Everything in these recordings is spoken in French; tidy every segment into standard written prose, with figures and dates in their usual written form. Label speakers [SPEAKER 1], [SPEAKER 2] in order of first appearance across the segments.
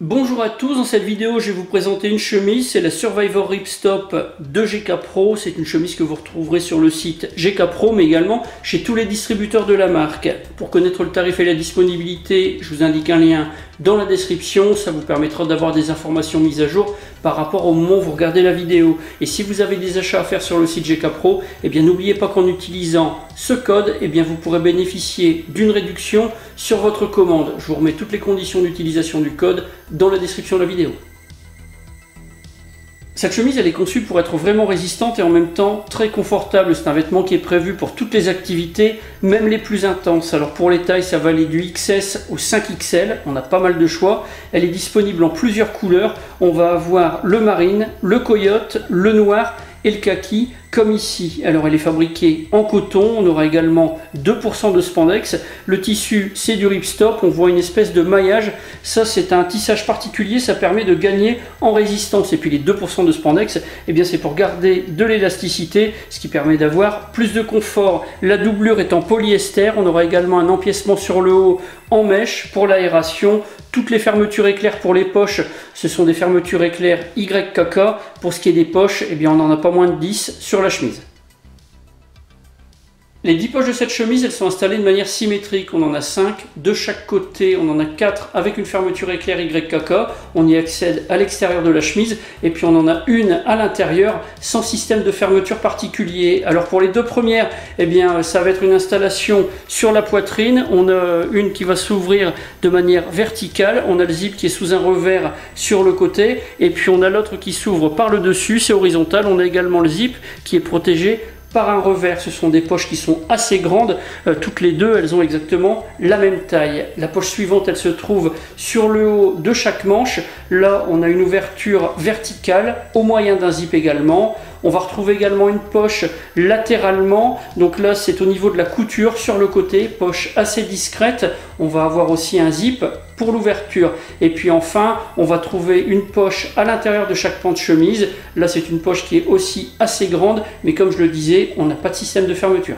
[SPEAKER 1] Bonjour à tous, dans cette vidéo je vais vous présenter une chemise, c'est la Survivor Ripstop de GK Pro. C'est une chemise que vous retrouverez sur le site GK Pro mais également chez tous les distributeurs de la marque. Pour connaître le tarif et la disponibilité, je vous indique un lien dans la description, ça vous permettra d'avoir des informations mises à jour par rapport au moment où vous regardez la vidéo. Et si vous avez des achats à faire sur le site GK Pro, eh bien n'oubliez pas qu'en utilisant ce code, eh bien vous pourrez bénéficier d'une réduction sur votre commande. Je vous remets toutes les conditions d'utilisation du code dans la description de la vidéo. Cette chemise elle est conçue pour être vraiment résistante et en même temps très confortable. C'est un vêtement qui est prévu pour toutes les activités, même les plus intenses. Alors pour les tailles, ça va aller du XS au 5XL, on a pas mal de choix. Elle est disponible en plusieurs couleurs. On va avoir le marine, le coyote, le noir et le kaki, comme ici. Alors elle est fabriquée en coton, on aura également 2% de spandex. Le tissu c'est du ripstop, on voit une espèce de maillage. Ça c'est un tissage particulier, ça permet de gagner en résistance. Et puis les 2% de spandex, eh bien c'est pour garder de l'élasticité, ce qui permet d'avoir plus de confort. La doublure est en polyester, on aura également un empiècement sur le haut en mèche pour l'aération. Toutes les fermetures éclairs pour les poches, ce sont des fermetures éclairs YKK. Pour ce qui est des poches, eh bien on n'en a pas moins de 10 sur la chemise. Les 10 poches de cette chemise, elles sont installées de manière symétrique. On en a 5 de chaque côté, on en a 4 avec une fermeture éclair YKK. On y accède à l'extérieur de la chemise et puis on en a une à l'intérieur sans système de fermeture particulier. Alors pour les deux premières, eh bien ça va être une installation sur la poitrine. On a une qui va s'ouvrir de manière verticale. On a le zip qui est sous un revers sur le côté et puis on a l'autre qui s'ouvre par le dessus, c'est horizontal. On a également le zip qui est protégé par un revers. Ce sont des poches qui sont assez grandes, toutes les deux elles ont exactement la même taille. La poche suivante elle se trouve sur le haut de chaque manche. Là on a une ouverture verticale au moyen d'un zip également. On va retrouver également une poche latéralement, donc là c'est au niveau de la couture sur le côté, poche assez discrète. On va avoir aussi un zip pour l'ouverture et puis enfin on va trouver une poche à l'intérieur de chaque pan de chemise. Là c'est une poche qui est aussi assez grande mais comme je le disais on n'a pas de système de fermeture.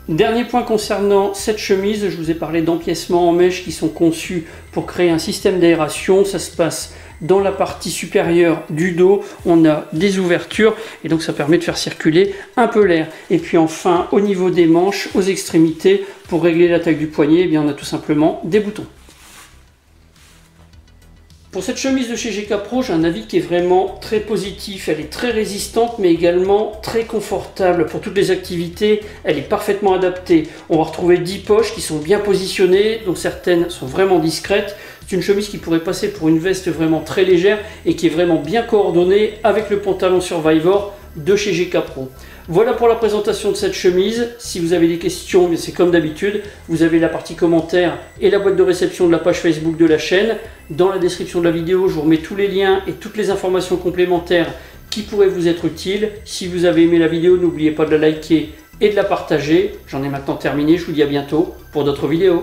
[SPEAKER 1] Dernier point concernant cette chemise, je vous ai parlé d'empiècements en mèche qui sont conçus pour créer un système d'aération. Ça se passe dans la partie supérieure du dos, on a des ouvertures et donc ça permet de faire circuler un peu l'air. Et puis enfin au niveau des manches, aux extrémités, pour régler la taille du poignet, eh bien, on a tout simplement des boutons. Pour cette chemise de chez GK Pro, j'ai un avis qui est vraiment très positif. Elle est très résistante mais également très confortable pour toutes les activités. Elle est parfaitement adaptée. On va retrouver 10 poches qui sont bien positionnées, donc certaines sont vraiment discrètes. C'est une chemise qui pourrait passer pour une veste vraiment très légère et qui est vraiment bien coordonnée avec le pantalon Survivor de chez GK Pro. Voilà pour la présentation de cette chemise. Si vous avez des questions, c'est comme d'habitude, vous avez la partie commentaires et la boîte de réception de la page Facebook de la chaîne. Dans la description de la vidéo, je vous remets tous les liens et toutes les informations complémentaires qui pourraient vous être utiles. Si vous avez aimé la vidéo, n'oubliez pas de la liker et de la partager. J'en ai maintenant terminé, je vous dis à bientôt pour d'autres vidéos.